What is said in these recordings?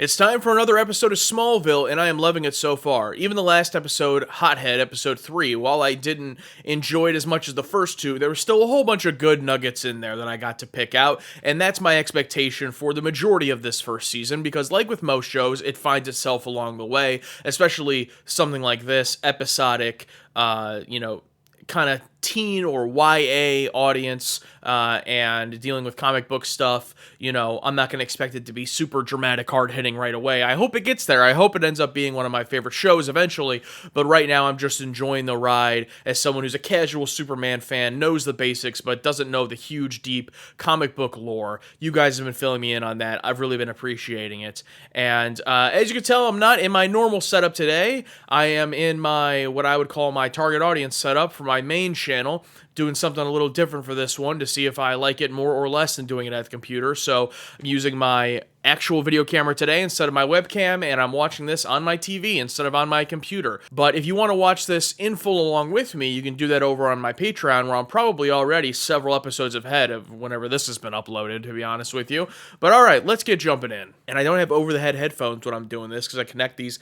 It's time for another episode of Smallville, and I am loving it so far. Even the last episode, Hothead, episode 3, while I didn't enjoy it as much as the first two, there was still a whole bunch of good nuggets in there that I got to pick out, and that's my expectation for the majority of this first season, because like with most shows, it finds itself along the way, especially something like this, episodic, kind of teen or YA audience, and dealing with comic book stuff. I'm not going to expect it to be super dramatic, hard-hitting right away. I hope it gets there. I hope it ends up being one of my favorite shows eventually, but right now I'm just enjoying the ride as someone who's a casual Superman fan, knows the basics, but doesn't know the huge, deep comic book lore. You guys have been filling me in on that. I've really been appreciating it. And as you can tell, I'm not in my normal setup today. I am in my, what I would call my target audience setup for my main channel, doing something a little different for this one to see if I like it more or less than doing it at the computer. So I'm using my actual video camera today instead of my webcam, and I'm watching this on my TV instead of on my computer. But if you want to watch this in full along with me, you can do that over on my Patreon, where I'm probably already several episodes ahead of whenever this has been uploaded, to be honest with you. But alright, let's get jumping in. And I don't have over-the-head headphones when I'm doing this, because I connect these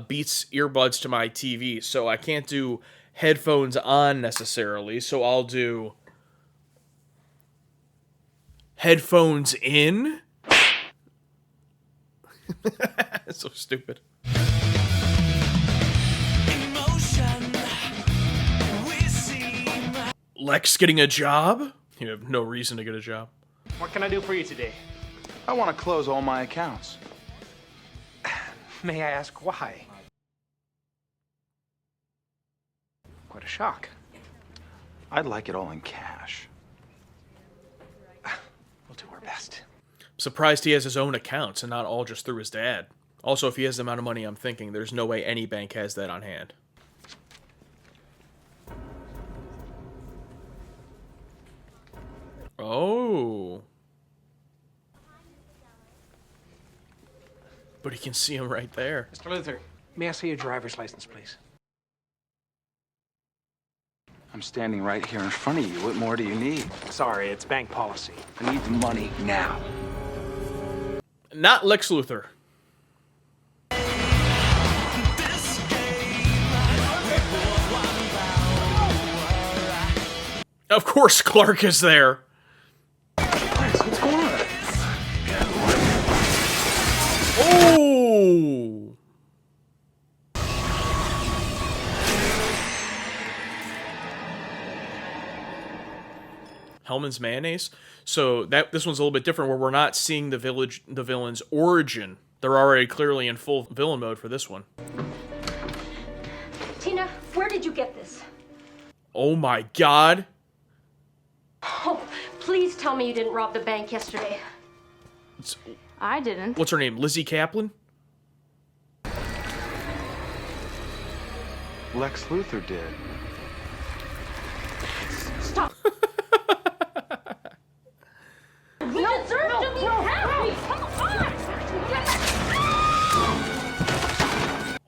Beats earbuds to my TV, so I can't do headphones on necessarily, so I'll do headphones in. So stupid. Lex getting a job? You have no reason to get a job. What can I do for you today? I want to close all my accounts. May I ask why? Quite a shock. I'd like it all in cash. We'll do our best. I'm surprised he has his own accounts and not all just through his dad. Also, if he has the amount of money I'm thinking, there's no way any bank has that on hand. Oh. But he can see him right there. Mr. Luther, may I see your driver's license, please? I'm standing right here in front of you. What more do you need? Sorry, it's bank policy. I need the money now. Not Lex Luthor. Of course Clark is there. What's going on? Oh! Hellman's mayonnaise. So this one's a little bit different, where we're not seeing the villain's origin. They're already clearly in full villain mode for this one. Tina, where did you get this? Oh my god. Oh, please tell me you didn't rob the bank yesterday. I didn't. What's her name? Lizzie Kaplan? Lex Luthor did. Stop. We deserve to be happy. Come on.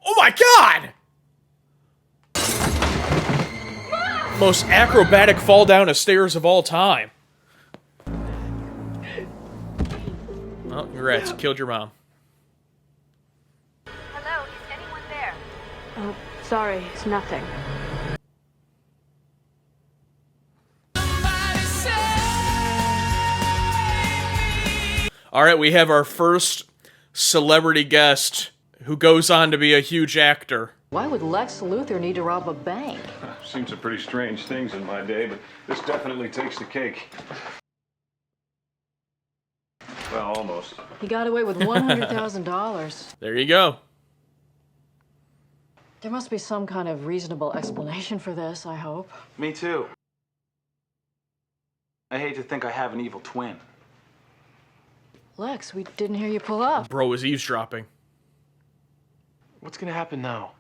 Oh my god! Most acrobatic fall down a stairs of all time. Oh, congrats. You killed your mom. Hello, is anyone there? Oh, sorry, it's nothing. Alright, we have our first celebrity guest who goes on to be a huge actor. Why would Lex Luthor need to rob a bank? Seen some pretty strange things in my day, but this definitely takes the cake. Well, almost. He got away with $100,000. There you go. There must be some kind of reasonable explanation for this, I hope. Me too. I hate to think I have an evil twin. Lex, we didn't hear you pull up. Bro is eavesdropping. What's gonna happen now?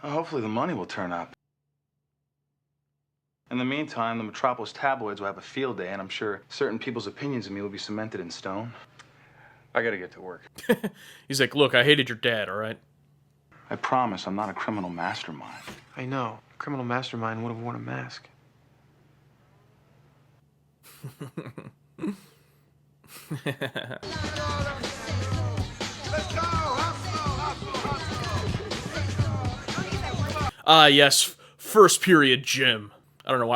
Hopefully the money will turn up. In the meantime, the Metropolis tabloids will have a field day, and I'm sure certain people's opinions of me will be cemented in stone. I gotta get to work. He's like, look, I hated your dad, alright? I promise I'm not a criminal mastermind. I know. A criminal mastermind would have worn a mask. Ah, yes, first period gym. I don't know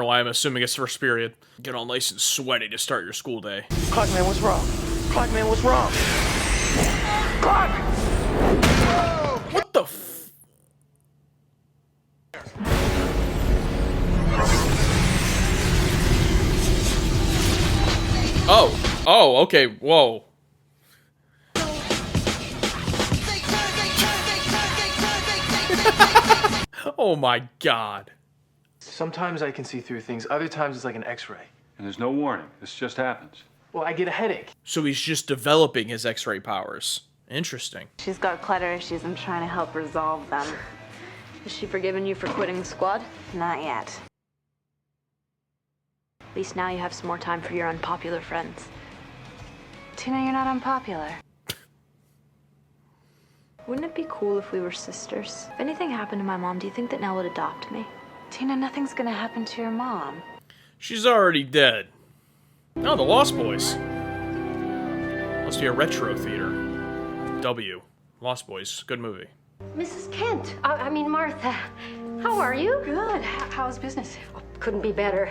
why I'm assuming it's first period. Get all nice and sweaty to start your school day. Clockman, what's wrong? Clockman, what's wrong? Clock! What the f... Oh, okay, whoa. Oh my god. Sometimes I can see through things. Other times it's like an X-ray. And there's no warning. This just happens. Well, I get a headache. So he's just developing his X-ray powers. Interesting. She's got clutter issues. I'm trying to help resolve them. Has she forgiven you for quitting the squad? Not yet. At least now you have some more time for your unpopular friends. Tina, you're not unpopular. Wouldn't it be cool if we were sisters? If anything happened to my mom, do you think that Nell would adopt me? Tina, nothing's gonna happen to your mom. She's already dead. Oh, the Lost Boys. Must be a retro theater. W. Lost Boys. Good movie. Mrs. Kent, I mean Martha. How are you? Good. How's business? Couldn't be better.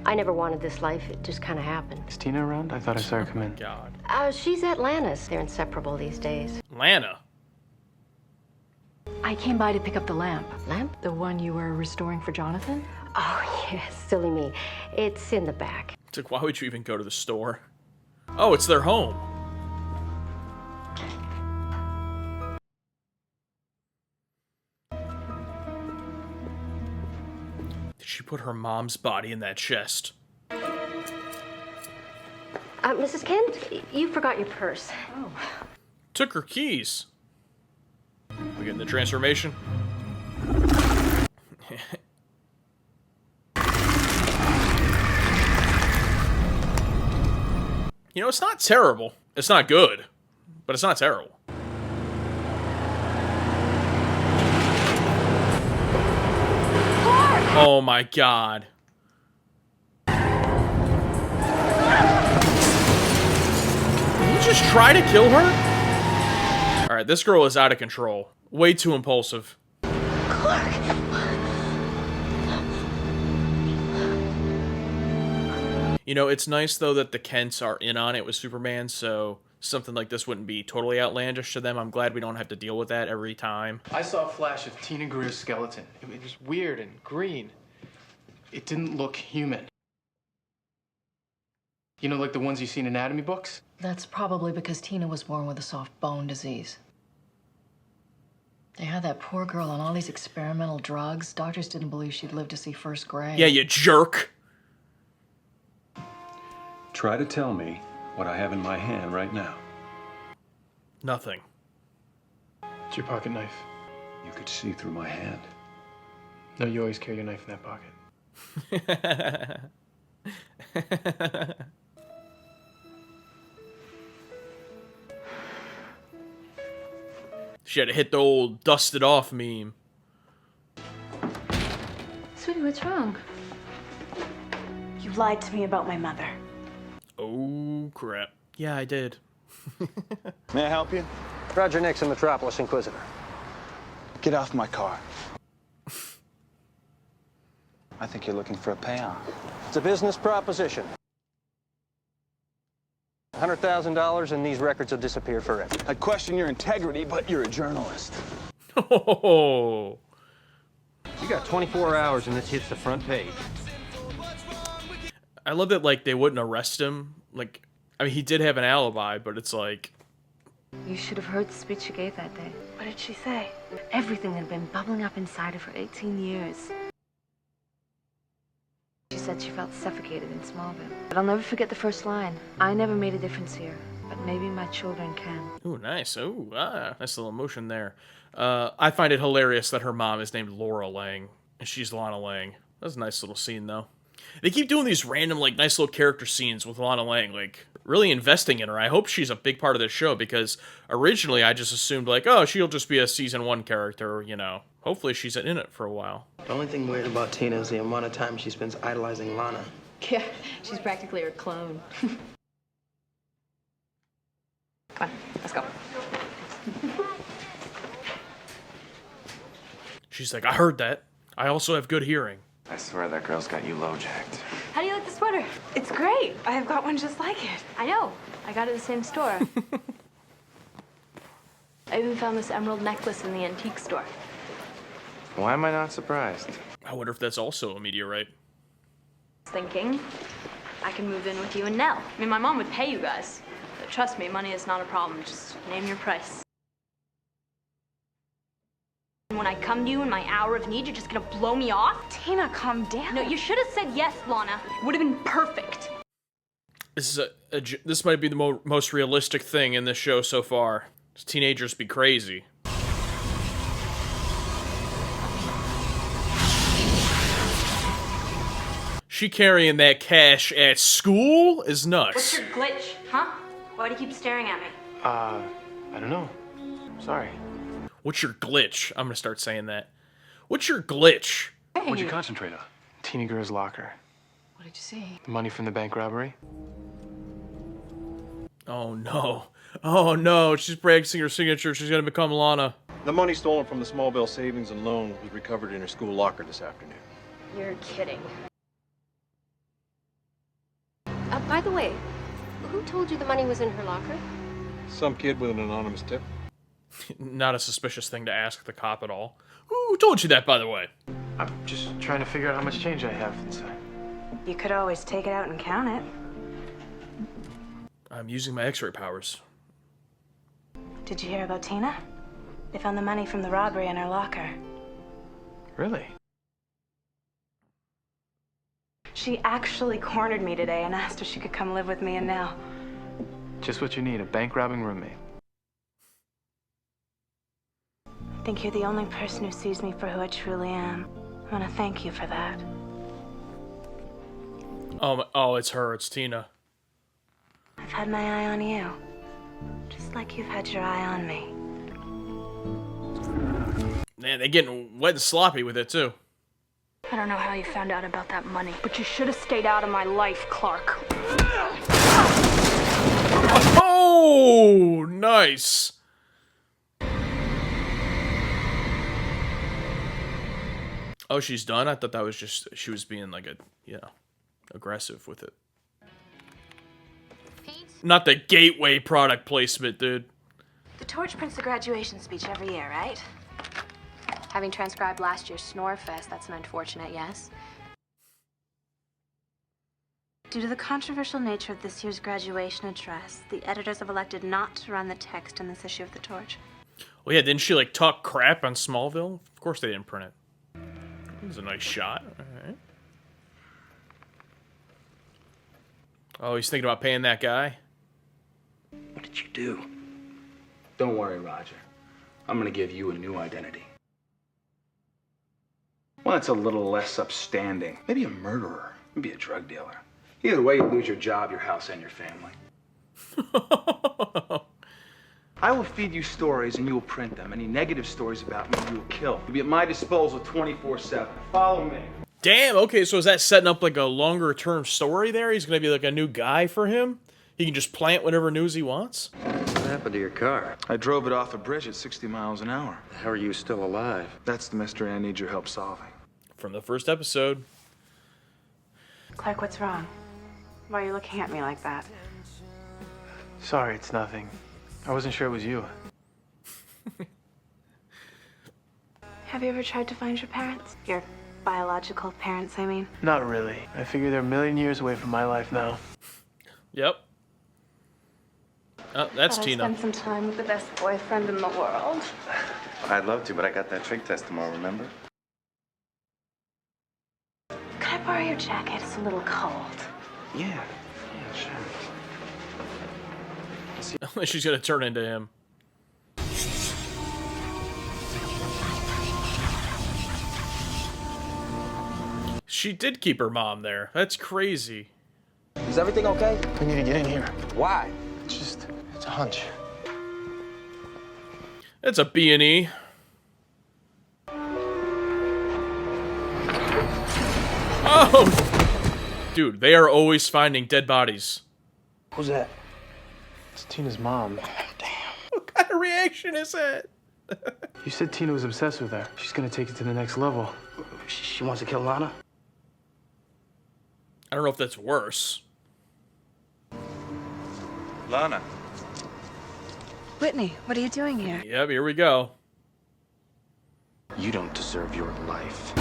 I never wanted this life. It just kind of happened. Is Tina around? I thought I saw her come in. God. She's at Lana's. They're inseparable these days. Lana. I came by to pick up the lamp. Lamp? The one you were restoring for Jonathan? Oh, yes. Silly me. It's in the back. It's like, why would you even go to the store? Oh, it's their home. Did she put her mom's body in that chest? Mrs. Kent, you forgot your purse. Oh. Took her keys. We getting the transformation? You know, it's not terrible. It's not good, but it's not terrible. Oh my god. Did he just try to kill her? Alright, this girl is out of control. Way too impulsive. You know, it's nice, though, that the Kents are in on it with Superman, so something like this wouldn't be totally outlandish to them. I'm glad we don't have to deal with that every time. I saw a flash of Tina Greer's skeleton. It was weird and green. It didn't look human. You know, like the ones you see in anatomy books? That's probably because Tina was born with a soft bone disease. They had that poor girl on all these experimental drugs. Doctors didn't believe she'd live to see first grade. Yeah, you jerk. Try to tell me what I have in my hand right now. Nothing. It's your pocket knife. You could see through my hand. No, you always carry your knife in that pocket. She had to hit the old dusted off meme. Sweetie, what's wrong? You lied to me about my mother. Oh, crap. Yeah, I did. May I help you? Roger Nixon, Metropolis Inquisitor. Get off my car. I think you're looking for a payoff. It's a business proposition. $100,000 and these records will disappear forever. I question your integrity, but you're a journalist. Oh. You got 24 hours and this hits the front page. I love that, like, they wouldn't arrest him. Like, I mean, he did have an alibi, but it's like... You should have heard the speech she gave that day. What did she say? Everything that had been bubbling up inside her for 18 years. She said she felt suffocated in Smallville. But I'll never forget the first line. I never made a difference here, but maybe my children can. Ooh, nice. Ooh, nice little emotion there. I find it hilarious that her mom is named Laura Lang, and she's Lana Lang. That's a nice little scene, though. They keep doing these random, like, nice little character scenes with Lana Lang, like, really investing in her. I hope she's a big part of this show, because originally I just assumed, like, oh, she'll just be a season 1 character, you know. Hopefully she's in it for a while. The only thing weird about Tina is the amount of time she spends idolizing Lana. Yeah, she's practically her clone. Come on, let's go. She's like, I heard that. I also have good hearing. I swear that girl's got you low-jacked. How do you like the sweater? It's great. I have got one just like it. I know. I got it at the same store. I even found this emerald necklace in the antique store. Why am I not surprised? I wonder if that's also a meteorite. Thinking I can move in with you and Nell. I mean, my mom would pay you guys. But trust me, money is not a problem. Just name your price. When I come to you in my hour of need, you're just gonna blow me off? Tina, calm down. No, you should have said yes, Lana. It would have been perfect. This is this might be the most realistic thing in this show so far. Teenagers be crazy. She carrying that cash at school is nuts. What's your glitch, huh? Why do you keep staring at me? I don't know. Sorry. What's your glitch? I'm gonna start saying that. What's your glitch? What'd you concentrate on? Tina Gurr's locker. What did you see? The money from the bank robbery. Oh no. Oh no, she's practicing her signature. She's gonna become Lana. The money stolen from the Smallville savings and loan was recovered in her school locker this afternoon. You're kidding. By the way, who told you the money was in her locker? Some kid with an anonymous tip. Not a suspicious thing to ask the cop at all. Who told you that, by the way? I'm just trying to figure out how much change I have inside. You could always take it out and count it. I'm using my X-ray powers. Did you hear about Tina? They found the money from the robbery in her locker. Really? She actually cornered me today and asked if she could come live with me and Nell. Just what you need, a bank robbing roommate. I think you're the only person who sees me for who I truly am. I want to thank you for that. Oh, it's her. It's Tina. I've had my eye on you. Just like you've had your eye on me. Man, they're getting wet and sloppy with it, too. I don't know how you found out about that money, but you should have stayed out of my life, Clark. Oh, nice. Oh, she's done? I thought that was just, she was being like aggressive with it. Not the gateway product placement, dude. The torch prints the graduation speech every year, right? Having transcribed last year's Snore Fest, that's an unfortunate yes. Due to the controversial nature of this year's graduation address, the editors have elected not to run the text in this issue of the Torch. Well, yeah, didn't she, like, talk crap on Smallville? Of course they didn't print it. It was a nice shot. All right. Oh, he's thinking about paying that guy? What did you do? Don't worry, Roger. I'm gonna give you a new identity. One that's a little less upstanding. Maybe a murderer. Maybe a drug dealer. Either way, you lose your job, your house, and your family. I will feed you stories and you will print them. Any negative stories about me, you will kill. You'll be at my disposal 24/7. Follow me. Damn, okay, so is that setting up like a longer term story there? He's gonna be like a new guy for him? He can just plant whatever news he wants? What happened to your car? I drove it off a bridge at 60 miles an hour. How are you still alive? That's the mystery I need your help solving. From the first episode. Clark, what's wrong? Why are you looking at me like that? Sorry, it's nothing. I wasn't sure it was you. Have you ever tried to find your parents? Your biological parents, I mean. Not really. I figure they're a million years away from my life now. Yep. Oh, that's Thought I'd Tina. spend some time with the best boyfriend in the world. I'd love to, but I got that trig test tomorrow, remember? Could I borrow your jacket? It's a little cold. Yeah, sure. She's gonna turn into him. She did keep her mom there. That's crazy. Is everything okay? We need to get in here. Why? It's a hunch. It's a B&E. Oh! Dude, they are always finding dead bodies. Who's that? It's Tina's mom. What kind of reaction is that? You said Tina was obsessed with her. She's gonna take it to the next level. She wants to kill Lana? I don't know if that's worse. Lana. Whitney, what are you doing here? Yep, here we go. You don't deserve your life.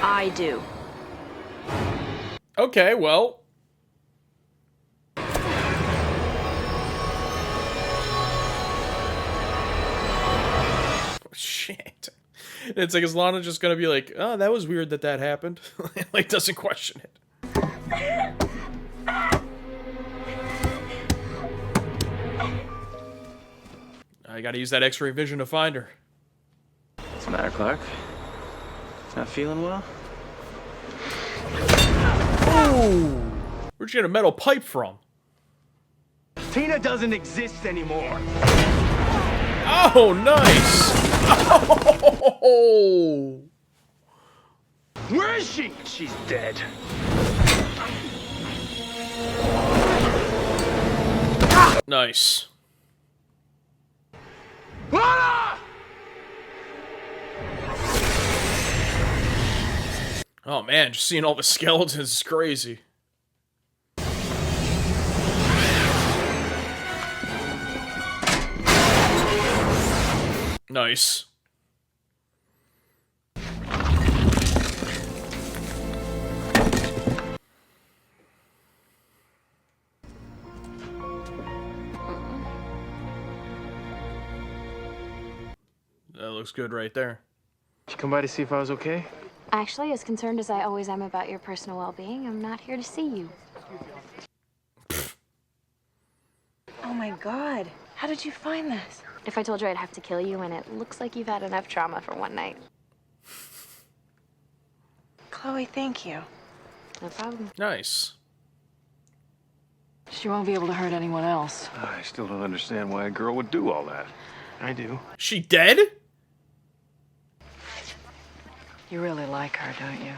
I do. Okay, well. Shit. It's like, is Lana just gonna be like, oh, that was weird that happened? Like, doesn't question it. I gotta use that x-ray vision to find her. What's the matter, Clark? Not feeling well? Ooh! Where'd you get a metal pipe from? Tina doesn't exist anymore. Oh, nice! Oh! Where is she? She's dead. Nice. Lana! Oh man, just seeing all the skeletons is crazy. Nice. That looks good right there. Did you come by to see if I was okay? Actually, as concerned as I always am about your personal well-being, I'm not here to see you. Oh my God. How did you find this? If I told you I'd have to kill you, and it looks like you've had enough trauma for one night. Chloe, thank you. No problem. Nice. She won't be able to hurt anyone else. I still don't understand why a girl would do all that. I do. She dead? You really like her, don't you?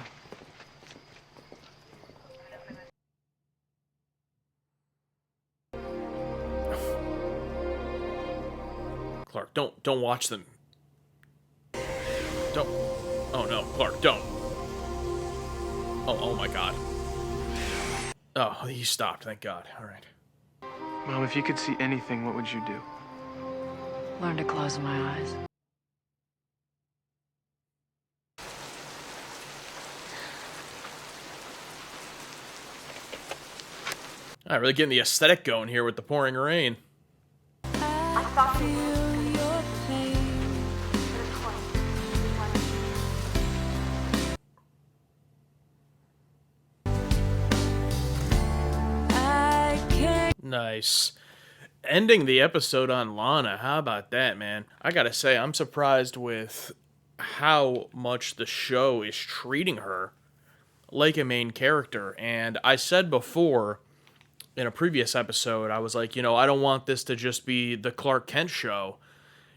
Clark, don't watch them. Don't. Oh no, Clark, don't. Oh my God. Oh, he stopped, thank God. All right. Mom, if you could see anything, what would you do? Learn to close my eyes. All right, really getting the aesthetic going here with the pouring rain. Nice. Ending the episode on Lana. How about that, man? I gotta say, I'm surprised with how much the show is treating her like a main character. And I said before, in a previous episode, I was like, you know, I don't want this to just be the Clark Kent show.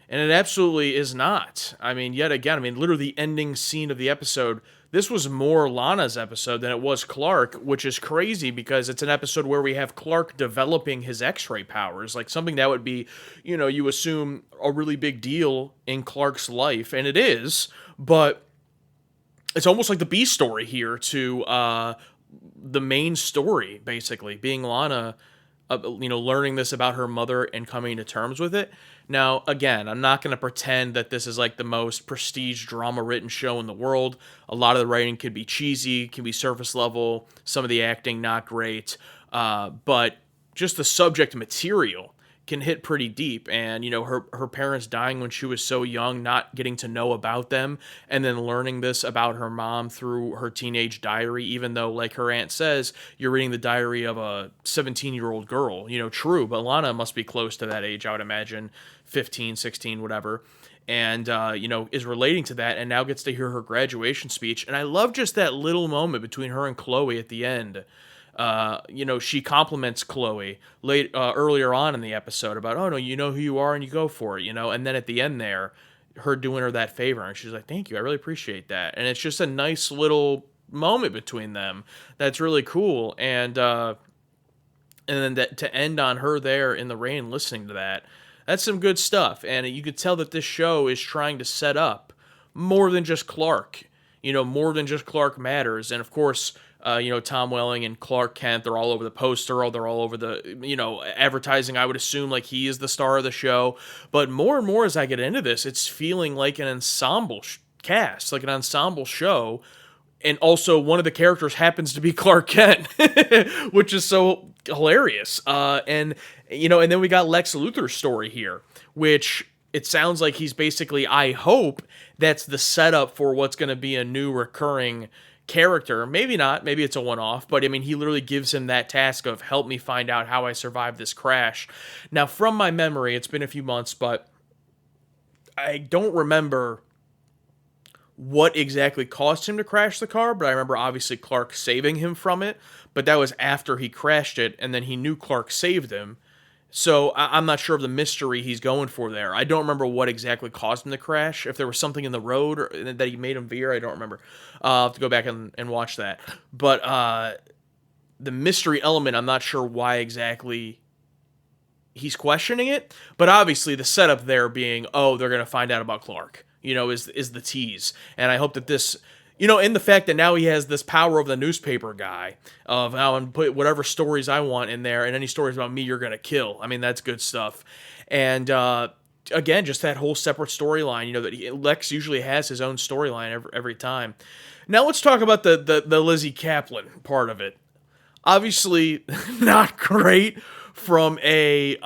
And it absolutely is not. I mean, yet again, literally the ending scene of the episode, this was more Lana's episode than it was Clark, which is crazy because it's an episode where we have Clark developing his X-ray powers, like something that would be, you know, you assume a really big deal in Clark's life, and it is, but it's almost like the B story here to the main story, basically, being Lana, you know, learning this about her mother and coming to terms with it. Now, again, I'm not going to pretend that this is like the most prestige drama written show in the world. A lot of the writing could be cheesy, can be surface level, some of the acting not great, but just the subject material can hit pretty deep. And, you know, her parents dying when she was so young, not getting to know about them, and then learning this about her mom through her teenage diary, even though, like her aunt says, you're reading the diary of a 17-year-old girl. You know, true, but Lana must be close to that age, I would imagine, 15, 16, whatever. And, you know, is relating to that, and now gets to hear her graduation speech. And I love just that little moment between her and Chloe at the end. You know, she compliments Chloe earlier on in the episode about, oh no, you know who you are and you go for it, you know, and then at the end there, her doing her that favor, and she's like, thank you, I really appreciate that. And it's just a nice little moment between them that's really cool. And then to end on her there in the rain listening to that, That's some good stuff. And you could tell that this show is trying to set up more than just Clark. More than just Clark matters. And of course, Tom Welling and Clark Kent, they're all over the poster, they're all over the, advertising. I would assume like he is the star of the show. But more and more as I get into this, it's feeling like an ensemble cast, like an ensemble show. And also one of the characters happens to be Clark Kent, which is so hilarious. And then we got Lex Luthor's story here, which it sounds like he's basically, I hope that's the setup for what's going to be a new recurring character. Maybe not, maybe it's a one-off, but I mean, he literally gives him that task of help me find out how I survived this crash. Now, from my memory, it's been a few months, but I don't remember what exactly caused him to crash the car, but I remember obviously Clark saving him from it, but that was after he crashed it, and then he knew Clark saved him. So I'm not sure of the mystery he's going for there. I don't remember what exactly caused him to crash. If there was something in the road that he made him veer, I don't remember. I'll have to go back and watch that. But the mystery element, I'm not sure why exactly he's questioning it. But obviously the setup there being, they're going to find out about Clark, is the tease. And I hope that this... and the fact that now he has this power of the newspaper guy of how I'm put whatever stories I want in there, and any stories about me you're going to kill. I mean, that's good stuff. And again, just that whole separate storyline, that Lex usually has his own storyline every time. Now let's talk about the Lizzie Kaplan part of it. Obviously, not great from a...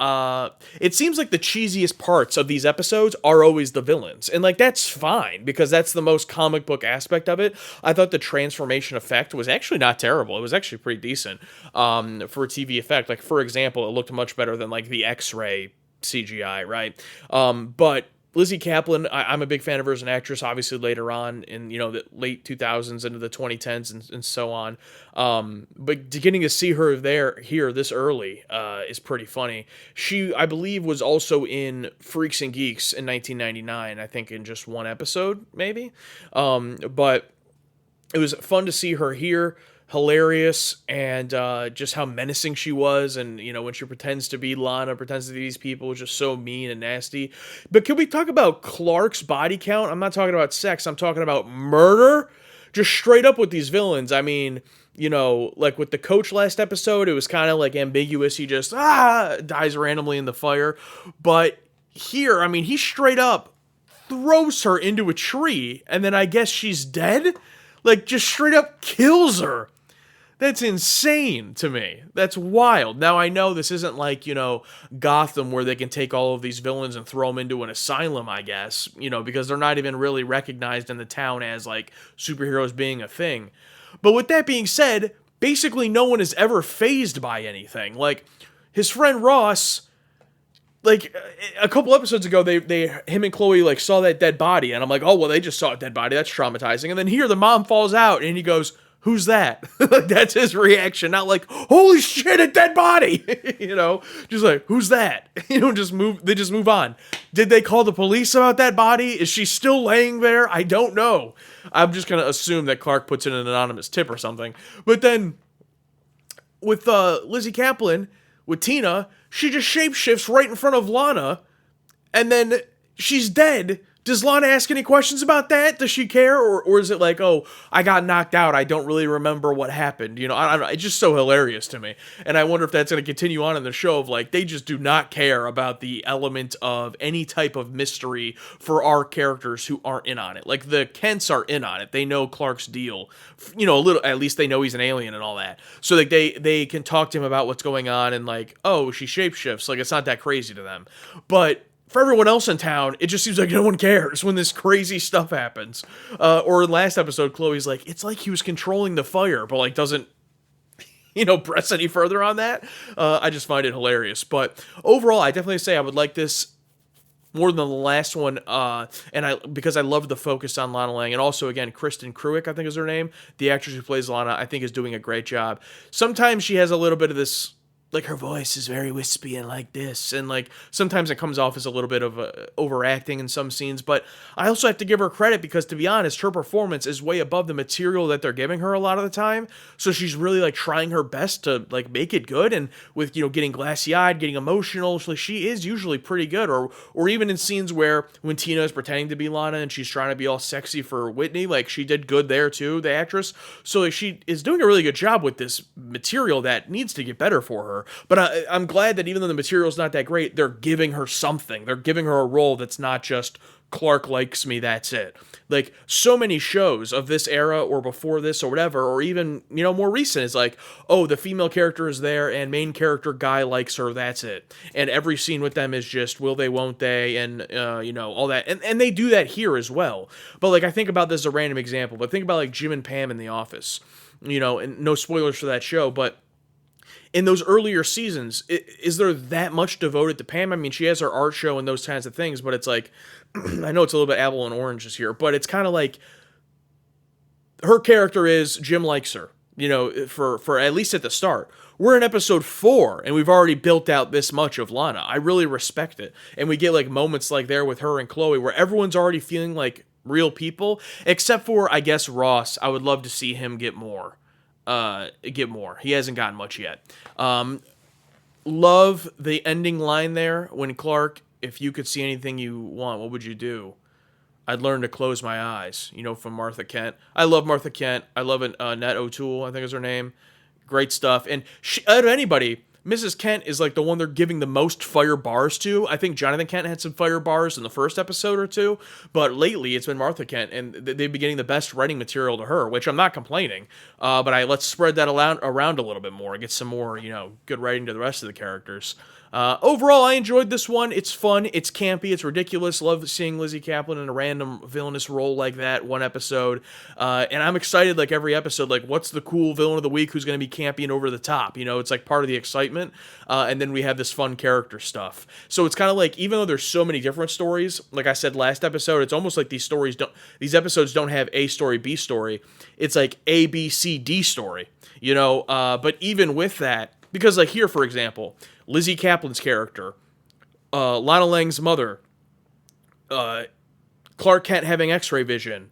it seems like the cheesiest parts of these episodes are always the villains. And, that's fine, because that's the most comic book aspect of it. I thought the transformation effect was actually not terrible. It was actually pretty decent for a TV effect. Like, for example, it looked much better than, the X-ray CGI, right? But... Lizzie Kaplan, I'm a big fan of her as an actress, obviously later on in, the late 2000s into the 2010s and so on. But getting to see her here this early is pretty funny. She, I believe, was also in Freaks and Geeks in 1999, I think in just one episode, maybe. But it was fun to see her here. Hilarious, and just how menacing she was, and when she pretends to be Lana, pretends to be these people, just so mean and nasty. But can we talk about Clark's body count? I'm not talking about sex, I'm talking about murder, just straight up with these villains. I mean, like with the coach last episode, it was kind of ambiguous. He just dies randomly in the fire, but here, I mean, he straight up throws her into a tree, and then I guess she's dead. Just straight up kills her. That's insane to me. That's wild. Now, I know this isn't Gotham, where they can take all of these villains and throw them into an asylum, I guess, because they're not even really recognized in the town as, superheroes being a thing. But with that being said, basically no one is ever fazed by anything. His friend Ross... a couple episodes ago, him and Chloe, saw that dead body, and I'm like, oh, well, they just saw a dead body, that's traumatizing, and then here, the mom falls out, and he goes, who's that? That's his reaction, not holy shit, a dead body, just who's that? They just move on. Did they call the police about that body? Is she still laying there? I don't know. I'm just gonna assume that Clark puts in an anonymous tip or something, but then, with Lizzie Kaplan, with Tina, she just shapeshifts right in front of Lana, and then she's dead. Does Lana ask any questions about that? Does she care? Or is it I got knocked out, I don't really remember what happened? I don't know. It's just so hilarious to me. And I wonder if that's going to continue on in the show of they just do not care about the element of any type of mystery for our characters who aren't in on it. The Kents are in on it. They know Clark's deal. A little, at least they know he's an alien and all that. So they can talk to him about what's going on and she shapeshifts. It's not that crazy to them. But for everyone else in town, it just seems like no one cares when this crazy stuff happens. Or in last episode, Chloe's it's like he was controlling the fire, but doesn't, press any further on that. I just find it hilarious. But overall, I definitely say I would like this more than the last one, because I love the focus on Lana Lang, and also, again, Kristen Cruick, I think is her name, the actress who plays Lana, I think is doing a great job. Sometimes she has a little bit of this like her voice is very wispy and like this, and like sometimes it comes off as a little bit of overacting in some scenes. But I also have to give her credit because, to be honest, her performance is way above the material that they're giving her a lot of the time. So she's really like trying her best to like make it good, and with getting glassy eyed, getting emotional, so she is usually pretty good. Or even in scenes where when Tina is pretending to be Lana and she's trying to be all sexy for Whitney, like she did good there too, the actress. So like she is doing a really good job with this material that needs to get better for her. But I'm glad that even though the material's not that great, they're giving her something. They're giving her a role that's not just Clark likes me, that's it. Like, so many shows of this era or before this or whatever, or even, more recent, is like, oh, the female character is there and main character guy likes her, that's it. And every scene with them is just will they, won't they, and, all that. And they do that here as well. But, like, I think about this as a random example, but think about, like, Jim and Pam in The Office. And no spoilers for that show, but in those earlier seasons, is there that much devoted to Pam? I mean, she has her art show and those kinds of things, but it's like, I know it's a little bit apple and oranges here, but it's kind of like her character is Jim likes her, for at least at the start. We're in episode 4, and we've already built out this much of Lana. I really respect it. And we get like moments like there with her and Chloe where everyone's already feeling like real people, except for, I guess, Ross. I would love to see him get more. He hasn't gotten much yet. Love the ending line there when Clark, if you could see anything you want, what would you do? I'd learn to close my eyes, from Martha Kent. I love Martha Kent. I love it. Nat O'Toole, I think is her name. Great stuff. And out of anybody, Mrs. Kent is like the one they're giving the most fire bars to. I think Jonathan Kent had some fire bars in the first episode or two, but lately it's been Martha Kent, and they've been getting the best writing material to her, which I'm not complaining. But let's spread that around a little bit more and get some more, good writing to the rest of the characters. Overall, I enjoyed this one. It's fun. It's campy. It's ridiculous. Love seeing Lizzie Kaplan in a random villainous role like that one episode. And I'm excited, like, every episode, like, what's the cool villain of the week who's going to be campy and over the top? It's like part of the excitement. And then we have this fun character stuff. So it's kind of like, even though there's so many different stories, like I said last episode, it's almost like these episodes don't have A story, B story. It's like A, B, C, D story, but even with that, because like here, for example, Lizzie Kaplan's character, Lana Lang's mother, Clark Kent having X-ray vision,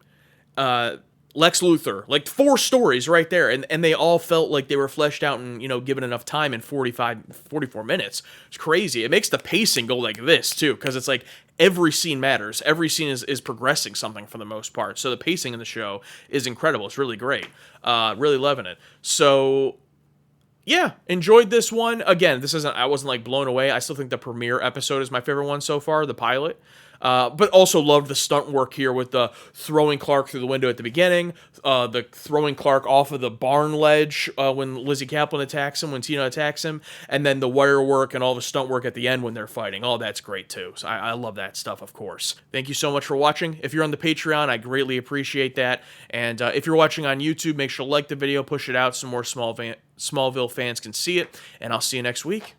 Lex Luthor, like 4 stories right there, and they all felt like they were fleshed out and, given enough time in 44 minutes. It's crazy. It makes the pacing go like this, too, because it's like every scene matters. Every scene is progressing something for the most part, so the pacing in the show is incredible. It's really great. Really loving it. So yeah, enjoyed this one. Again, I wasn't like blown away. I still think the premiere episode is my favorite one so far, the pilot. But also loved the stunt work here with the throwing Clark through the window at the beginning, the throwing Clark off of the barn ledge when Lizzie Kaplan attacks him, when Tina attacks him, and then the wire work and all the stunt work at the end when they're fighting. All that's great too. So I love that stuff, of course. Thank you so much for watching. If you're on the Patreon, I greatly appreciate that. And if you're watching on YouTube, make sure to like the video, push it out so more Smallville fans can see it. And I'll see you next week.